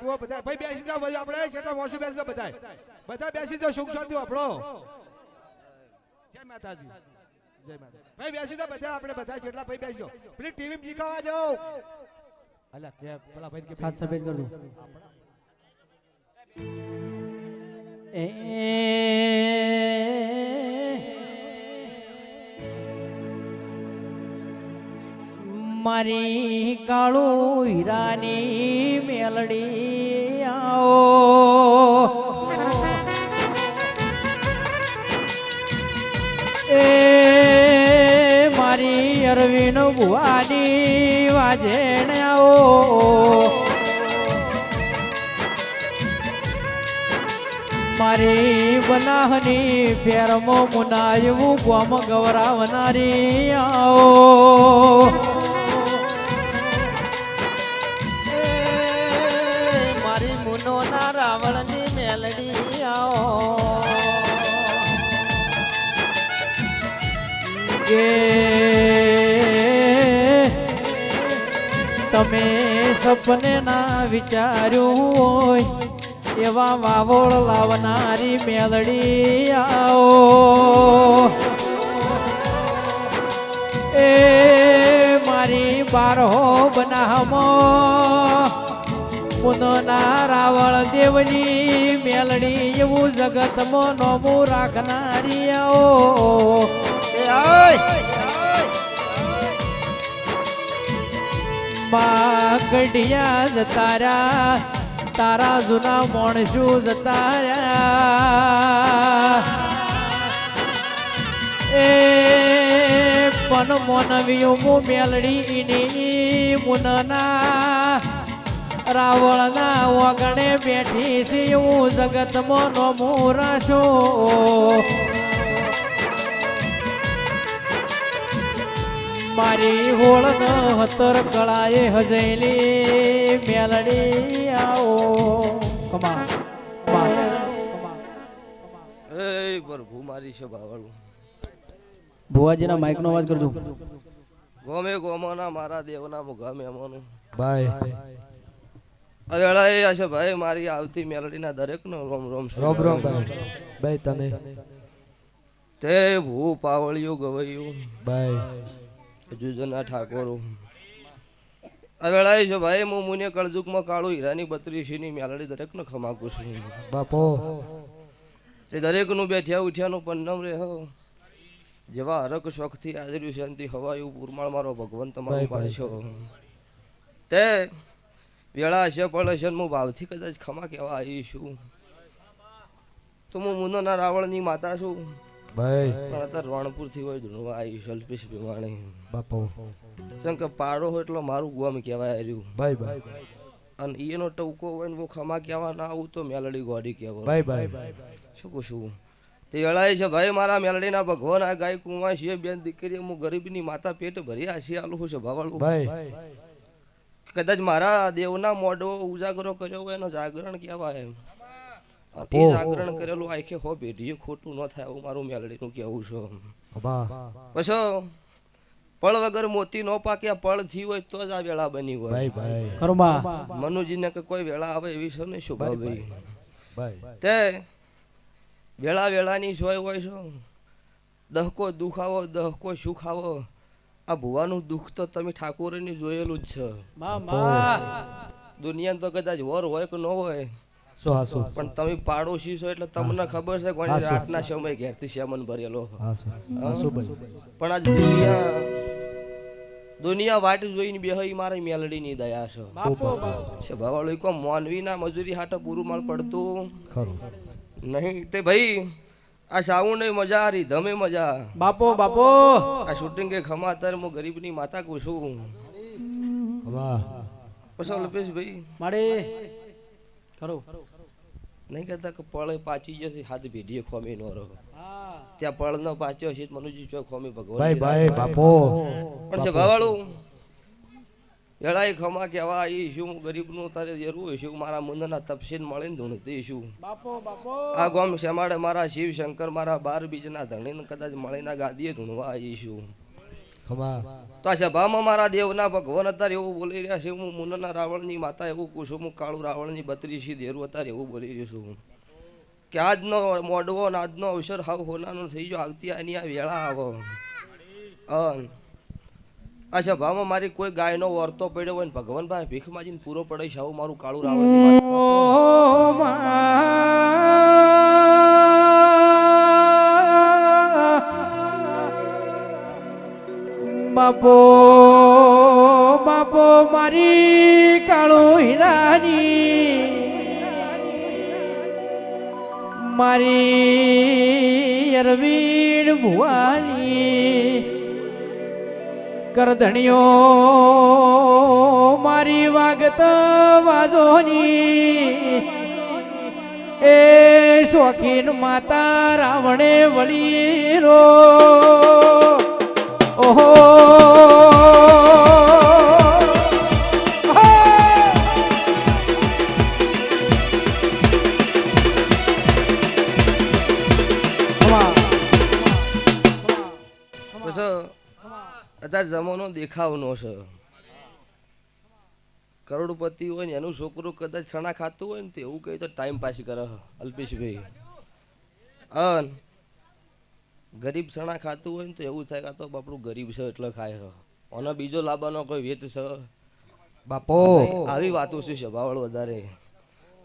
કુવો બધા ભાઈ બેસી જાવ ભાઈ આપણે છેટા મોસી બેસી જાવ બધા બધા બેસી જાવ સુખ શાંતિ આપણો જય માતાજી જય માતા ભાઈ બેસી જાવ બધા આપણે બધા છેટલા ભાઈ બેસી જાવ પેલી ટીવી જીખાવા જાવ અલા કે પેલા ભાઈ કે સાત સફેદ કર દો એ મારી કાળો હીરાની મેલડી આવો એ મારી અરવિંદ ભુવાની વાજેણ આવો મારી બનાહની ફેરમો મુનાયવું ગોમ ગવરાવનારી આવો મારી મુનોના રાવણની મેલડી આવો કે તમે સપને ના વિચાર્યું હોય એવા વાવોળ લાવનારી મેલડી આવો એ મારી બારહો બનામો મુનોના રાવળ દેવની મેલડી એવું જગતમાં નોમું રાખનારી આવો ગઢિયા જતાર્યા તારા જૂના મોણસું જતાર્યા એ પણ મોનવ્યું મુ મેલડી ઈની મુનના રાવળના વગણે બેઠી છે હું જગતમાં નોમું રાશું મારી હોળ ન હતર કળાએ હજેલી મેલડી આવો કમા એ પ્રભુ મારી સભાવાળું ભુવાજીના માઈક નો અવાજ કરજો ગોમે ગોમાના મારા દેવના મુગા મહેમાનો ભાઈ અવેળા એ હશે ભાઈ મારી આવતી મેલડીના દરેકનો રોમ રોમ રોમ રોમ ભાઈ તમે તે ભૂ પાવળિયું ગવૈયું ભાઈ જુજના ઠાકોરો અવેળાય છે ભાઈ હું મુને કળજુકમાં કાળું હીરાની 32 ની મેલડી દરેકને ખમાકું છું બાપો તે દરેકનું બેઠ્યા ઉઠ્યાનું પન્નમ રે હો જેવા હરક શોખથી આદર્યું શાંતિ હવાયું પુરમાળ મારો ભગવાન તમારો પાડશો તે વેળા હશે પણ હશે હું ભાવથી કદાચ ખમા કહેવા આવીશું તો હું મુનોના રાવણની માતા છું ભાઈ પણ અત્યારે રણપુર થી હોય ધૂણવા આવી અલ્પેશ ભીમાણી બાપો ચમ કે પાડો હોય એટલે મારું ગોમ કહેવાય રહ્યું ભાઈ ભાઈ અને એનો ટવકો હોય ને હું ખમા કહેવા ના આવું તો મેલડી ગોડી કહેવાય ભાઈ ભાઈ શું કહું છું તે અળાય છે ભાઈ મારા મેલડીના ભગવાન આ ગાય કુંવા છે બેન દીકરી હું ગરીબની માતા પેટ ભર્યા છે આલું છે ભાવાળું ભાઈ કદાચ મારા દેવના મોઢો ઉજાગરો કર્યો હોય એનો જાગરણ કહેવાય એ જાગરણ કરેલું આખે હો પેઢી ખોટું ન થાય એવું મારું મેલડીનું કેવું છે પછી પળ વગર મોતી નો પાક્યા પળ થી હોય તો જ આ વેળા બની હોય ભાઈ ભાઈ ખરુબા મનુજીને કે કોઈ વેળા આવે એવી છે ને શું ભાઈ ભાઈ તે વેળા વેળાની સોય હોય છે દહકો દુઃખ આવો દહકો સુખ આવો આ ભુવાનું દુઃખ તો તમે ઠાકોરની જોયેલું જ છે દુનિયા તો કદાચ વર હોય કે ન હોય પણ તમે પાડોશી છો એટલે તમને ખબર છે કોની રાતના સમય ઘેરથી શેમન ભરેલો પણ આજ દુનિયા વાટ જોઈને બેહી મારી મેલડીની દયા છે ભવાળો કો મોનવીના મજૂરી હાટે પૂરું માલ પડતું નહીં તે ભાઈ આ સાઉન્ડ મજા આ રહી ધમે મજા બાપો બાપો આ શૂટિંગ કે ખમાતર હું ગરીબની માતા કો છું પછી અલ્પેશ ભાઈ માડે ખરો નહીં કહેતા કે પળ પાછી જશે હાથ ભેડીએ ખોમી નો રહો ત્યાં પળ ન પાચ્યો છે મનુજી ચો ખોમી ભગવાન ભાઈ ભાઈ બાપો પણ છે ભાવાળું એડાઈ ખમા કેવા આવી શું ગરીબનું તારે જરૂર છું મારા મુંદના તપસીન મળીને ધૂણતી છું બાપો બાપો આ ગોમ શેમાડે મારા શિવ શંકર મારા 12 બીજના ધણીને કદાચ મળીના ગાદીએ ધૂણવા આવી છું ખમા તો આ સભામાં મારા દેવના ભગવાન અત્યારે એવું બોલી રહ્યા છે, હું મુન્નના રાવણની માતા એવું કહું છું, હું કાળુ રાવણની 32 દેરું અત્યારે એવું બોલી રહ્યો છું કે આજનો મોડવો ને આજનો અવસર હાવ હોનાનો થઈ ગયો, આવતી આની આ વેળા આવો. આ સભામાં મારી કોઈ ગાયનો વર્તો પડ્યો હોય ને ભગવાન ભાઈ ભીખ માજીને પૂરો પડે છે, આવું મારું કાળુ રાવણની બાપો બાપો મારી કાળો હીરાની મારી અરવીણ ભુવાની કરધણીઓ મારી વાગત વાજોની એ શોખીન માતા રાવણે વળી રો ઓહો અત્યારે જમાનો દેખાવનો છે. કરોડપતિ હોય ને એનું છોકરું કદાચ છણા ખાતું હોય ને તો એવું કહે તો ટાઈમ પાસ કરે અલ્પેશભાઈ. અન ગરીબ છણા ખાતું હોય ને તો એવું થાય કે તો બાપડું ગરીબ છે એટલે ખાય છે, અને બીજો લાવવાનો કોઈ વેત છે બાપો. આવી વાતો છે સભાવાળો વધારે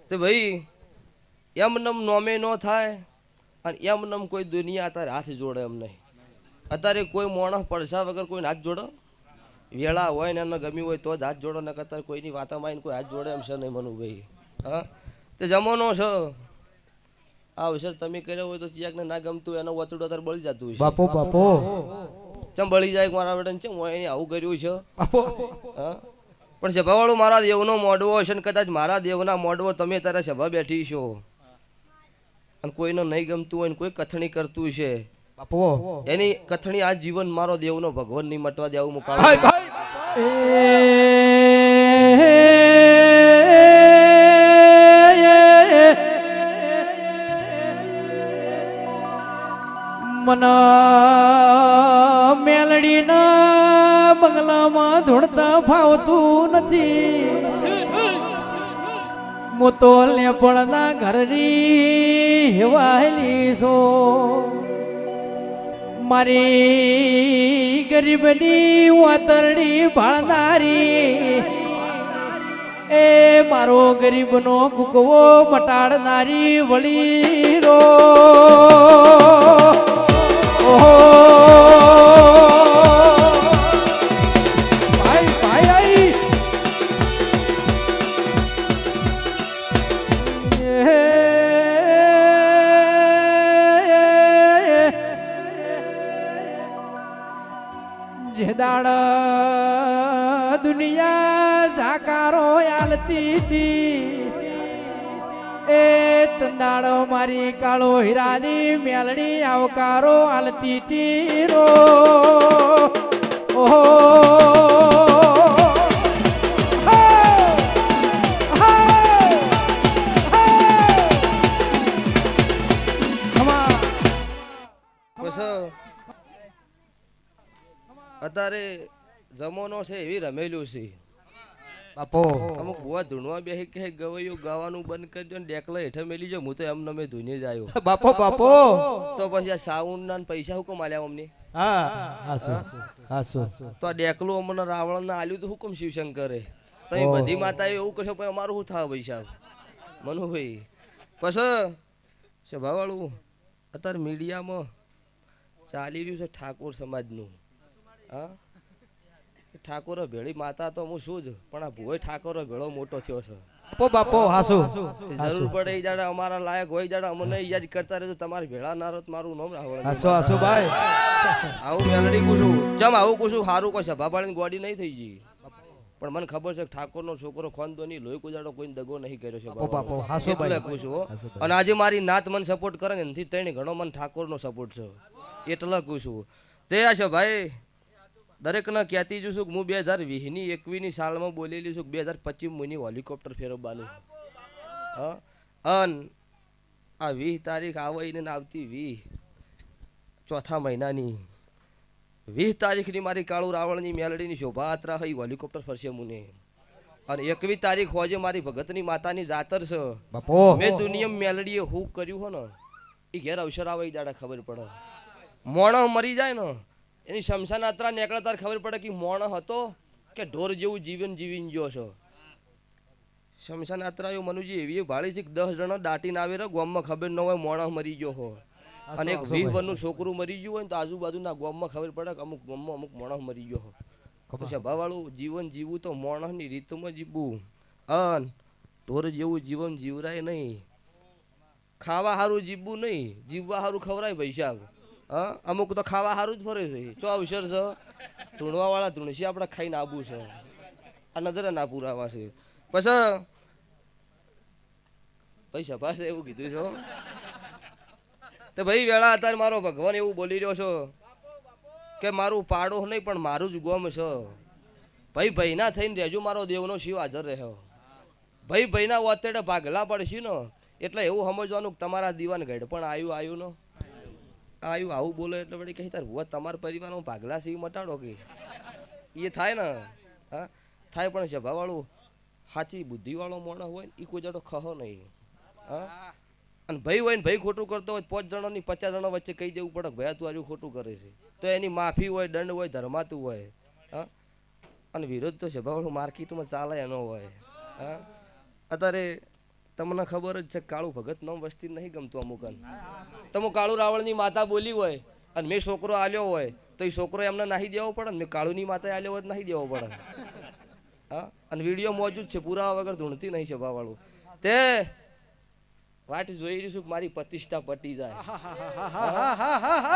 તે ભાઈ એમ નમ નોમે ન થાય અને એમ નમ કોઈ દુનિયા અત્યારે હાથ જોડે એમ નહીં. અત્યારે કોઈ માણસ પડસા વગર કોઈ હાથ જોડો, વેળા હોય ને એને ગમ્યું હોય તો જ હાથ જોડો, ને અત્યારે કોઈની વાતામાં આવીને કોઈ હાથ જોડે એમ છે નહીં મનુભાઈ. હા તે જમાનો છે આ અવસર તમે કર્યો હોય તો ચિયાકને ના ગમતું એનો વતુડો અત્યારે બળી જતું હોય બાપો બાપો ચમ બળી જાય મારા બેટા ચમ હોય એને આવું કર્યું છે. બાપો હા પણ સભાવાળું મારા દેવનો મોડવો હશે ને કદાચ મારા દેવના મોડવો તમે તારા સભા બેઠી છો અને કોઈને નહીં ગમતું હોય ને કોઈ કથણી કરતું છે બાપો એની કથણી આ જીવન મારો દેવનો ભગવાન નહીં મટવા દેવું હું ભાઈ કાળું. મના મેલડીના બંગલામાં ધૂણતા ફાવતું નથી, હું તો લેપણના ઘરની હેવાયેલી છો, મારી ગરીબની વાતરડી ભાળનારી એ મારો ગરીબનો કુકવો મટાડનારી વળી રો ઓહો ભાઈ ભાઈ જે દાડ દુનિયા ઝાકારો આલતી હતી એ તંદાડો મારી કાળો હીરાની મેલડી આવકારો આલતી હતી રો ઓહો અત્યારે જમાનો છે એવી રમેલું છે. બાપો અમુક બુઆ ધૂણવા બેહી કે ગવૈયું ગાવાનું બંધ કરી દો ને ડેકલા હેઠે મેલી જાવ, હું તો એમ નમે ધૂને જ આવ્યો. બાપો બાપો તો પછી આ સાઉન્ડ ના પૈસા હુકમ આલ્યા અમને? હા હાસો હાસો તો આ ડેકલું અમને રાવણ ના આલ્યું તો હુકમ શિવશંકરે? તમે બધી માતા એવું કશો પણ અમારું શું થાય પૈસા મનુભાઈ? પછી સભાવાળું અત્યારે મીડિયામાં ચાલી રહ્યું છે ઠાકોર સમાજનું. હા ઠાકોરો ભેળી માતા તો હું શું જ, પણ આ ભોય ઠાકોરો ભેળો મોટો થયો છે. બાપો બાપો હાસો જરૂર પડે એ જાડે અમારા લાયક હોય જાડે અમને યાદ કરતા રહેજો, તમારે ભેળા ના રહો મારું નામ રાવણ. હાસો હાસો ભાઈ આવું મેલડી કુશું ચમ આવું કુશું સારું કોઈ સભા પાડીને ગોડી નહીં થઈ ગઈ, પણ મને ખબર છે ઠાકોરનો છોકરો ખોંદોની લોહી કુજાડો કોઈ દગો નહીં કર્યો છે બાપો હાસો ભાઈ કુશું. અને આજે મારી નાત મને સપોર્ટ કરે ને એનાથી તઈને ઘણો મને ઠાકોરનો સપોર્ટ છે એટલે કુશું. તે આ છે ભાઈ દરેકને કહેતી છું કે હું 2020-21ની સાલમાં બોલેલી છું 2025 મુની હેલિકોપ્ટર ફેરવવાનું. હા અન આ 20 તારીખ આવે ને આવતી 20 ચોથા મહિનાની 20 તારીખની મારી કાળુ રાવણની મેલડીની શોભાયાત્રા હઈ હેલિકોપ્ટર ફરશે મુને અને 21 તારીખ હોજે મારી ભગતની માતાની જાતર છે બાપો મેં દુનિયા મેલડીએ હું કર્યું હો ને એ ઘેર અવસર આવે એ દાડા ખબર પડે મોણો મરી જાય ને એની શમશાન યાત્રા નીકળે તાર ખબર પડે કે મોણો હતો કે ઢોર જેવું જીવન જીવીને ગયો છો શમશાન યાત્રા એવું મનુજી એવી ભાળી છે કે 10 જણા દાટીને આવે રે ગામમાં ખબર ન હોય મોણો મરી ગયો હો અને એક 20 વર્ષનું છોકરું મરી ગયું હોય ને તો આજુબાજુના ગામમાં ખબર પડે કે અમુક ગામમાં અમુક માણસ મરી ગયો હોય તો સ્વભાવવાળું જીવન જીવવું તો માણસની રીતમાં જીવવું અન ઢોર જેવું જીવન જીવરાય નહીં ખાવા સારું જીવવું નહીં જીવવા સારું ખવરાય પૈસા હા અમુક તો ખાવા સારું જ ફરે છે ચો અવસર છે ધૂણવાવાળા ધૂણસી આપણે ખાઈને આવવું છે આ નજરે ના પુરાવા છે પછી પૈસા પાસે એવું કીધું છે તો ભાઈ વેળા અત્યારે મારો ભગવાન એવું બોલી રહ્યો છો કે મારું પાડો નહીં પણ મારું જ ગોમ છે ભાઈ ભાઈના થઈને રહેજો મારો દેવનો શિવ હાજર રહ્યો ભાઈ ભાઈના ઓતેડે ભાગલા પડશે ને એટલે એવું સમજવાનું કે તમારા દીવાન ગઢ પણ આવ્યું ને આવ્યું આવું બોલે એટલે વળી કહી તાર ભુવા તમારા પરિવારમાં ભાગલા શિવ મટાડો કે એ થાય ને હા થાય પણ સભાવાળું સાચી બુદ્ધિવાળો માણસ હોય ને એ કોઈ જડો ખહો નહીં હા અને ભાઈ હોય ને ભાઈ ખોટું કરતો હોય 5 જણાની 50 જણા વચ્ચે કહી દેવું પડે ભાઈ તું આજુ ખોટું કરે છે તો એની માફી હોય દંડ હોય ધર્માતું હોય હા અને વિરોધ તો સભાવાળું માર્કેટમાં ચાલે એનો હોય હા અત્યારે તમને ખબર જ છે કાળુ ભગત નો વસ્તી નહીં ગમતું અમુકન તમે કાળુ રાવણની માતા બોલી હોય અને મેં છોકરો આલ્યો હોય તો એ છોકરો એમને નાહી દેવો પડે ને મેં કાળુની માતા આલ્યો હોય નાહી દેવો પડે હા અને વિડીયો મોજૂદ છે પુરાવા વગર ધૂણતી નહીં સભાવાળું તે વાટ જોઈ રહી છું મારી પ્રતિષ્ઠા પટી જાય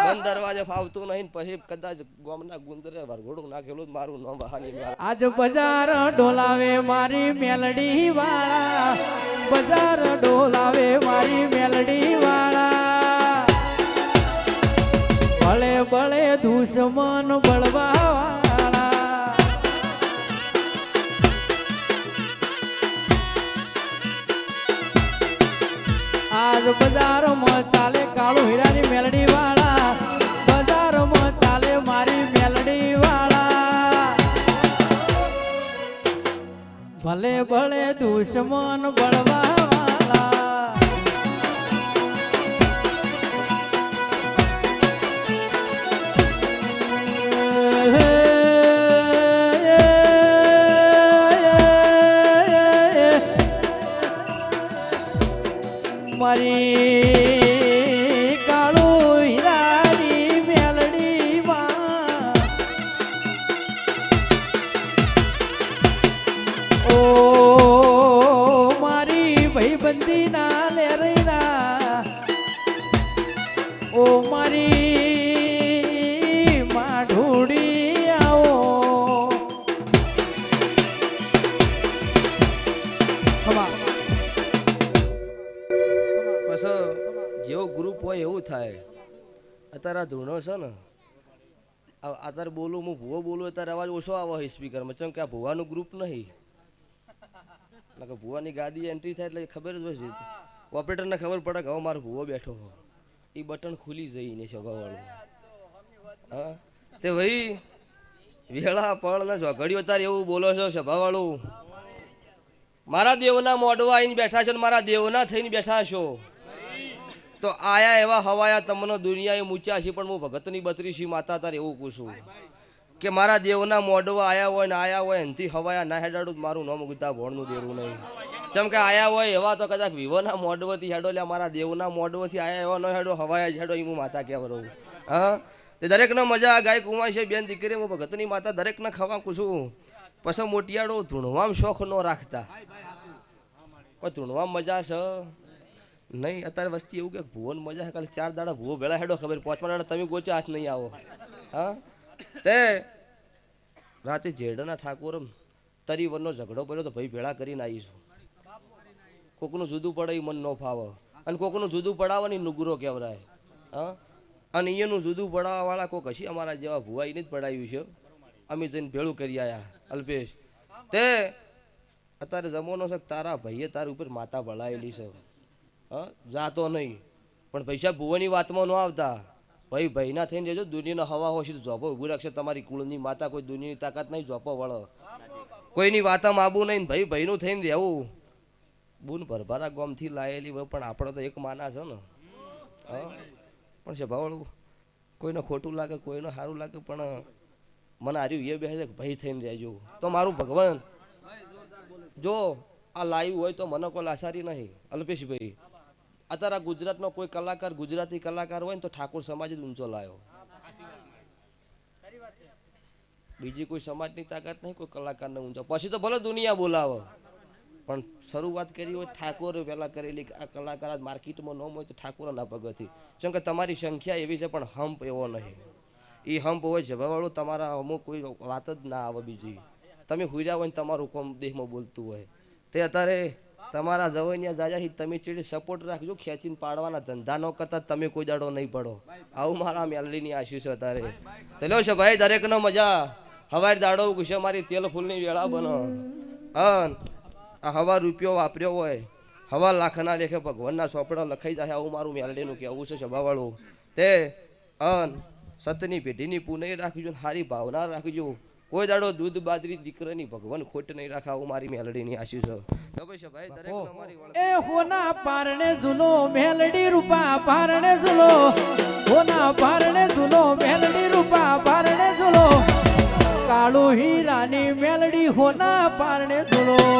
બંધ દરવાજે ફાવતું નહીં પછી કદાચ ગામના ગુંદરે વરઘોડું નાખેલું મારું નામ બહાની આજ બજાર ડોલાવે મારી મેલડી વાળા બજાર ડોલાવે મારી મેલડી વાળા ભલે ભલે દુશ્મન બળવા વાળા આજ બજારમાં ચાલે કાળુ હીરાની મેલડી વાળા બજારમાં ચાલે મારી મેલડી વાળા ભલે ભલે દુશ્મન બળવા વાળા મારી કાળુ હીરાની મેલડી માં ઓ મારી ભાઈબંધી ના લેરીના ઓ મારી માઢોડી આવો ખમા જેવો ગ્રુપ હોય એવું થાય અત્યારે આ ધૂણો છે ને અત્યારે બોલું હું ભૂવો બોલું અત્યારે અવાજ ઓછો આવે સ્પીકરમાં ચમ કે આ ભૂવાનું ગ્રુપ નહીં કે ભૂવાની ગાદી એન્ટ્રી થાય એટલે ખબર જ હોય છે ઓપરેટરને ખબર પડે કે હવે મારો ભૂવો બેઠો હો એ બટન ખુલી જઈને સભાવાળું હા તે ભાઈ વેળા પળ ને ઝઘડ્યો તારે એવું બોલો છો સભાવાળું મારા દેવના મોઢવા આવીને બેઠા છો ને મારા દેવના થઈને બેઠા છો તો આયા એવા હવાયા તમને દુનિયાએ મૂચ્યા છે પણ હું ભગતની બત્રીસી માતા તાર એવું પૂછું કે મારા દેવના મોઢવા આયા હોય એનથી હવાયા ના હેડાડું મારું નામ ગુતા ભોણનું દેરું નહીં ચમ કે આયા હોય એવા તો કદાચ વિવોના મોઢવથી હેડો લ્યા મારા દેવના મોઢવથી આયા એવા ન હેડો હવાયા હેડો હું માતા કહેવા રહું હા તે દરેકને મજા ગાય કુમાર છે બેન દીકરી હું ભગતની માતા દરેકને ખવા પૂછું પછી મોટિયાડો ધૂણવામ શોખ ન રાખતા પણ ધૂણવામ મજા છે નહીં અત્યારે વસ્તી એવું કે ભુવન મજા કાલે 4 દાડા ભુવો ભેળા હેડો ખબર 5મા દાડા તમે ગોચો હાથ નહીં આવો હા તે રાતે જેડના ઠાકોર તરીવરનો ઝઘડો પડ્યો તો ભાઈ ભેળા કરીને આવીશું કોકનું જુદું પડે મન ન ફાવે અને કોકનું જુદું પડાવવાની નુગરો કહેવરાય હા અને એનું જુદું પડાવવા વાળા કોક હશે અમારા જેવા ભુવા એને જ પડાવ્યું છે અમે જઈને ભેળું કરી આવ્યા અલ્પેશ તે અત્યારે જમવાનો છે તારા ભાઈએ તાર ઉપર માતા ભળાયેલી છે હા જાતો નહીં પણ પૈસા ભુવાની વાતમાં ન આવતા ભાઈ ભાઈના થઈને રહેજો. દુનિયાનો હવા હોશે તો જોપો ઊભું રાખશે. તમારી કુળની માતા કોઈ દુનિયાની તાકાત નહીં જોપો વળો. કોઈની વાતામાં આબુ નહીં. ભાઈ ભાઈનું થઈને રહેવું. બુન ભરભારા ગોમથી લાયેલી હોય પણ આપણે તો એક માના છે ને. હા પણ છે ભાવળું કોઈને ખોટું લાગે કોઈને સારું લાગે પણ મને હાર્યું એ બેસે કે ભાઈ થઈને રહેજો. તો મારું ભગવાન જો આ લાઈવ હોય તો મને કોઈ લાસારી નહીં. અલ્પેશભાઈ અત્યારે ગુજરાતનો કોઈ કલાકાર ગુજરાતી કલાકાર હોય ને તો ઠાકોર સમાજ જ ઊંચો લાવ્યો. બીજી કોઈ સમાજની તાકાત નહીં કોઈ કલાકારને ઊંચો. પછી તો ભલે દુનિયા બોલાવો પણ શરૂઆત કરી હોય ઠાકોર પહેલા કરેલી. આ કલાકાર માર્કેટમાં ન હોય તો ઠાકોરના પગથી. કેમ કે તમારી સંખ્યા એવી છે પણ હંપ એવો નહીં. એ હંપ હોય છે વાળું તમારા અમુક કોઈ વાત જ ના આવે. બીજી તમે હુર્યા હોય ને તમારું કોમ દેહમાં બોલતું હોય તે અત્યારે તમારા જવૈયા જાજા તમે ચીડી સપોર્ટ રાખજો. ખેંચીને પાડવાના ધંધા ન કરતા તમે કોઈ દાડો નહીં પડો. આવું મારા મેલડીની આશીષ અત્યારે તો લો છે ભાઈ. દરેકનો મજા હવારે દાડો કુશે મારી તેલ ફૂલની વેળા બનો. આ હવા રૂપિયો વાપર્યો હોય હવા લાખના લેખે ભગવાનના ચોપડા લખાઈ જાય. આવું મારું મેલડીનું કહેવું છે સભાવાળું. તે સતની પેઢીની પુનઃ રાખજો. સારી ભાવના રાખજો. કોઈ દાડો દૂધ બાજરી દીકરાની ભગવાન ખોટ નહીં રાખે. આવું મારી મેલડીની આશીષ છે ભાઈ. દરેક એ હોના પારણે ઝૂલો મેલડી રૂપા પારણે ઝૂલો. હોના પારણે ઝૂલો મેલડી રૂપા પારણે ઝૂલો. કાળો હીરાની મેલડી હોના પારણે ઝૂલો.